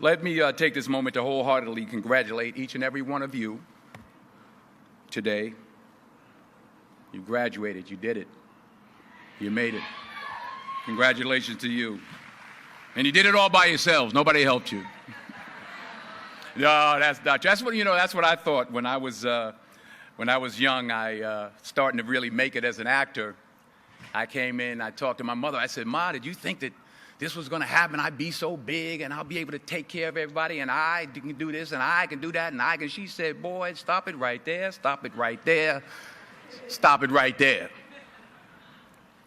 Let me take this moment to wholeheartedly congratulate each and every one of you today. You graduated. You did it. You made it. Congratulations to you. And you did it all by yourselves. Nobody helped you. No, that's not true. That's what I thought when I was young. I starting to really make it as an actor. I came in, I talked to my mother. I said, "Ma, did you think that this was going to happen? I'd be so big and I'll be able to take care of everybody and I can do this and I can do that and I can." She said, "Boy, stop it right there. Stop it right there. Stop it right there."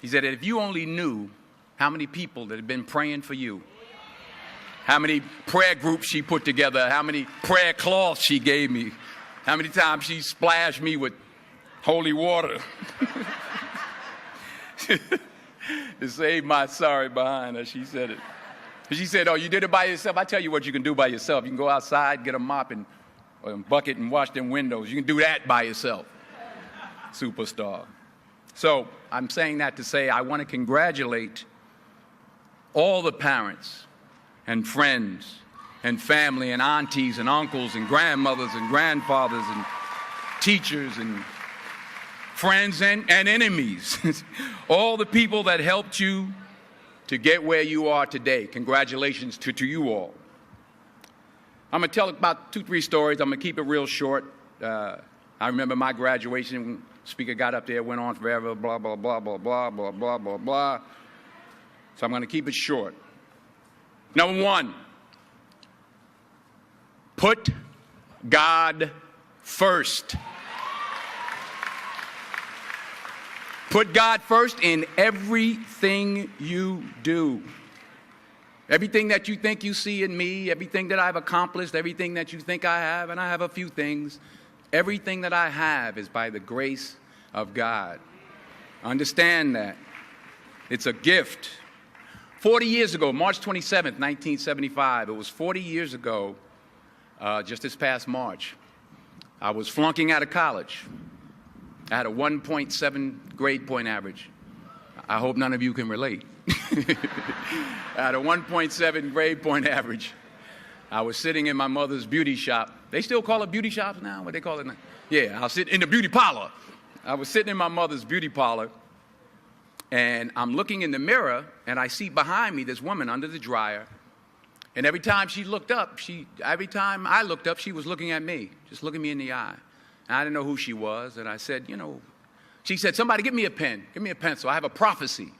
He said that if you only knew how many people that had been praying for you, how many prayer groups she put together, how many prayer cloths she gave me, how many times she splashed me with holy water to save my sorry behind, as she said it. She said, "Oh, you did it by yourself? I tell you what you can do by yourself. You can go outside, get a mop and a bucket and wash them windows. You can do that by yourself." Superstar. So I'm saying that to say I want to congratulate all the parents and friends and family and aunties and uncles and grandmothers and grandfathers and teachers and friends and enemies, all the people that helped you to get where you are today. Congratulations to you all. I'm going to tell about 2-3 stories. I'm going to keep it real short. I remember my graduation. Speaker got up there, went on forever, blah, blah, blah, blah, blah, blah, blah, blah, blah. So I'm going to keep it short. Number 1, put God first. Put God first in everything you do. Everything that you think you see in me, everything that I've accomplished, everything that you think I have, and I have a few things, everything that I have is by the grace of God. Understand that. It's a gift. 40 years ago, March 27th, 1975, it was 40 years ago, just this past March, I was flunking out of college. I had a 1.7 grade point average. I hope none of you can relate. I had a 1.7 grade point average. I was sitting in my mother's beauty shop. They still call it beauty shops now? What they call it now? Yeah, I was sitting in the beauty parlor. I was sitting in my mother's beauty parlor, and I'm looking in the mirror, and I see behind me this woman under the dryer. And every time she looked up, every time I looked up, she was looking at me, just looking me in the eye. And I didn't know who she was, and I said, she said, "Somebody give me a pen, give me a pencil. I have a prophecy."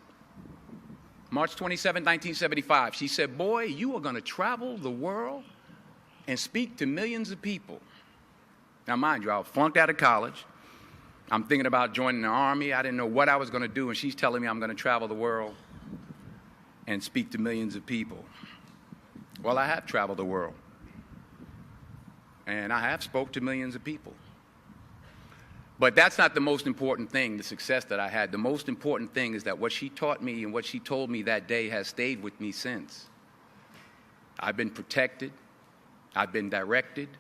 March 27, 1975, she said, "Boy, you are going to travel the world and speak to millions of people." Now, mind you, I was flunked out of college. I'm thinking about joining the Army. I didn't know what I was going to do, and she's telling me I'm going to travel the world and speak to millions of people. Well, I have traveled the world, and I have spoke to millions of people. But that's not the most important thing, the success that I had. The most important thing is that what she taught me and what she told me that day has stayed with me since. I've been protected. I've been directed.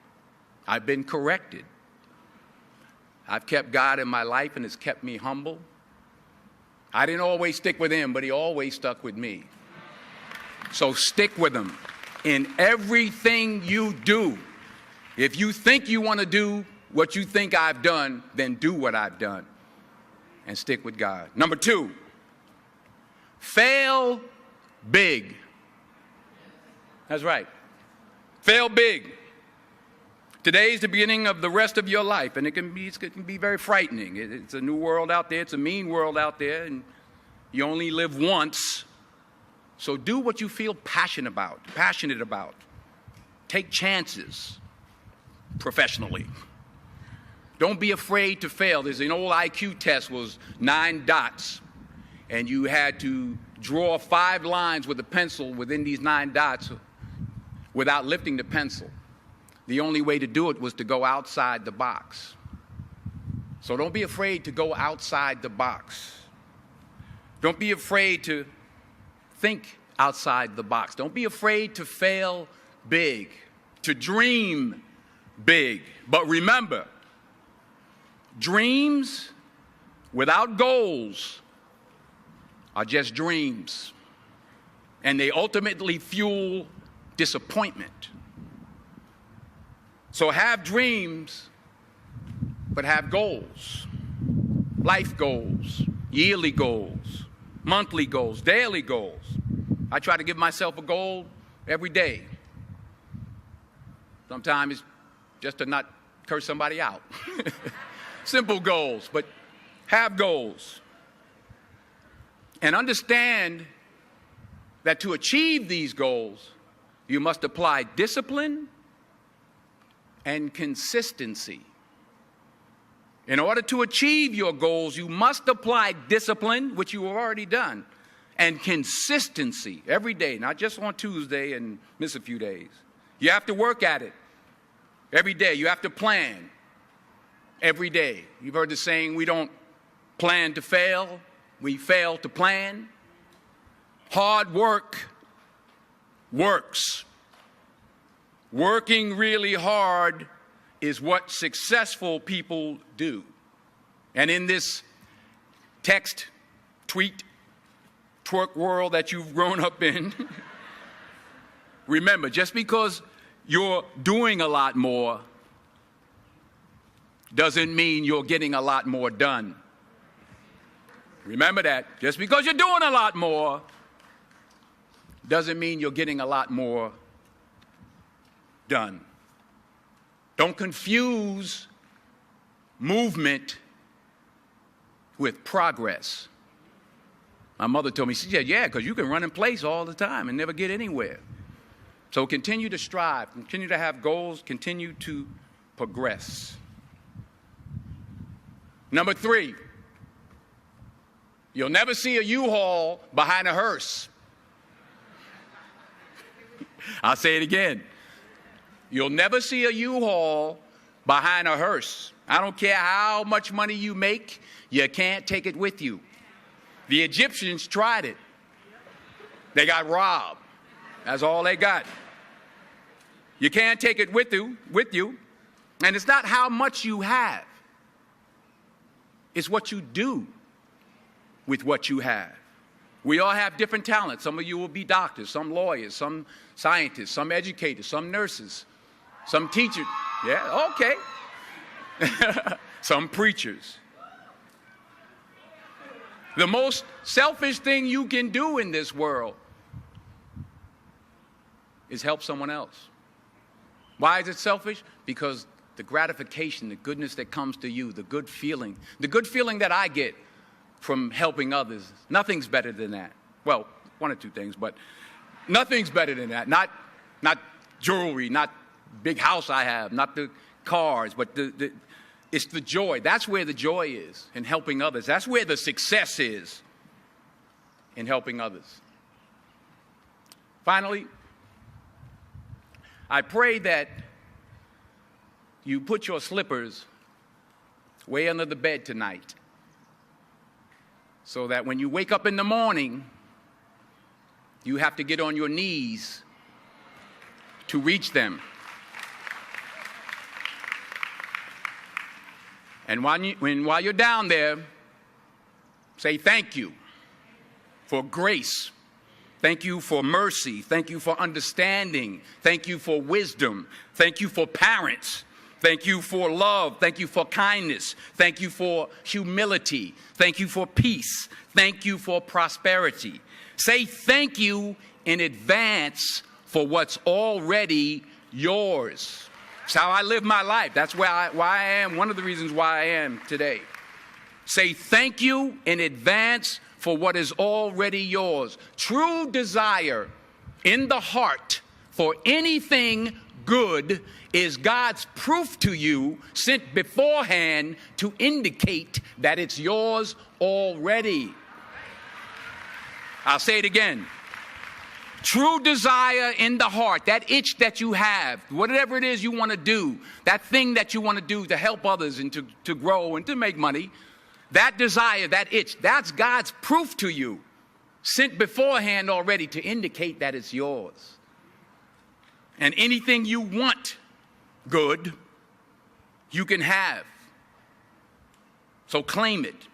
I've been corrected. I've kept God in my life, and it's kept me humble. I didn't always stick with him, but he always stuck with me. So stick with him in everything you do. If you think you want to do what you think I've done, then do what I've done and stick with God. Number 2, fail big. That's right. Fail big. Today is the beginning of the rest of your life, and it can be very frightening. It's a new world out there. It's a mean world out there, and you only live once. So do what you feel passionate about. Take chances professionally. Don't be afraid to fail. There's an old IQ test, was 9 dots, and you had to draw 5 lines with a pencil within these 9 dots without lifting the pencil. The only way to do it was to go outside the box. So don't be afraid to go outside the box. Don't be afraid to think outside the box. Don't be afraid to fail big, to dream big. But remember, dreams without goals are just dreams, and they ultimately fuel disappointment. So have dreams, but have goals. Life goals, yearly goals, monthly goals, daily goals. I try to give myself a goal every day. Sometimes it's just to not curse somebody out. Simple goals, but have goals. And understand that to achieve these goals, you must apply discipline and consistency. In order to achieve your goals, you must apply discipline, which you have already done, and consistency every day, not just on Tuesday and miss a few days. You have to work at it every day. You have to plan every day. You've heard the saying, we don't plan to fail, we fail to plan. Hard work works. Working really hard is what successful people do. And in this text, tweet, twerk world that you've grown up in, remember, just because you're doing a lot more doesn't mean you're getting a lot more done. Remember that. Just because you're doing a lot more doesn't mean you're getting a lot more done. Don't confuse movement with progress. My mother told me, she said, yeah, because you can run in place all the time and never get anywhere. So continue to strive, continue to have goals, continue to progress. Number 3, you'll never see a U-Haul behind a hearse. I'll say it again. You'll never see a U-Haul behind a hearse. I don't care how much money you make, you can't take it with you. The Egyptians tried it. They got robbed. That's all they got. You can't take it with you. And it's not how much you have. It's what you do with what you have. We all have different talents. Some of you will be doctors, some lawyers, some scientists, some educators, some nurses, some teachers. Yeah, okay. Some preachers. The most selfish thing you can do in this world is help someone else. Why is it selfish? Because the gratification, the goodness that comes to you, the good feeling that I get from helping others, nothing's better than that. Well, one or two things, but nothing's better than that. Not jewelry, not big house I have, not the cars, but it's the joy. That's where the joy is, in helping others. That's where the success is, in helping others. Finally, I pray that you put your slippers way under the bed tonight, so that when you wake up in the morning, you have to get on your knees to reach them. And while you're down there, say thank you for grace. Thank you for mercy. Thank you for understanding. Thank you for wisdom. Thank you for parents. Thank you for love. Thank you for kindness. Thank you for humility. Thank you for peace. Thank you for prosperity. Say thank you in advance for what's already yours. It's how I live my life. That's why I am, one of the reasons why I am today. Say thank you in advance for what is already yours. True desire in the heart for anything good is God's proof to you, sent beforehand to indicate that it's yours already. I'll say it again. True desire in the heart, that itch that you have, whatever it is you want to do, that thing that you want to do to help others and to grow and to make money, that desire, that itch, that's God's proof to you, sent beforehand already to indicate that it's yours. And anything you want good, you can have. So claim it.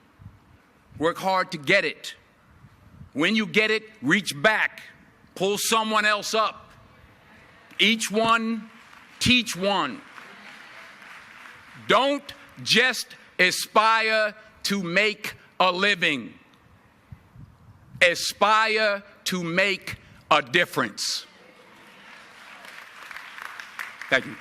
Work hard to get it. When you get it, reach back. Pull someone else up. each one, teach one. Don't just aspire to make a living. Aspire to make a difference. Thank you.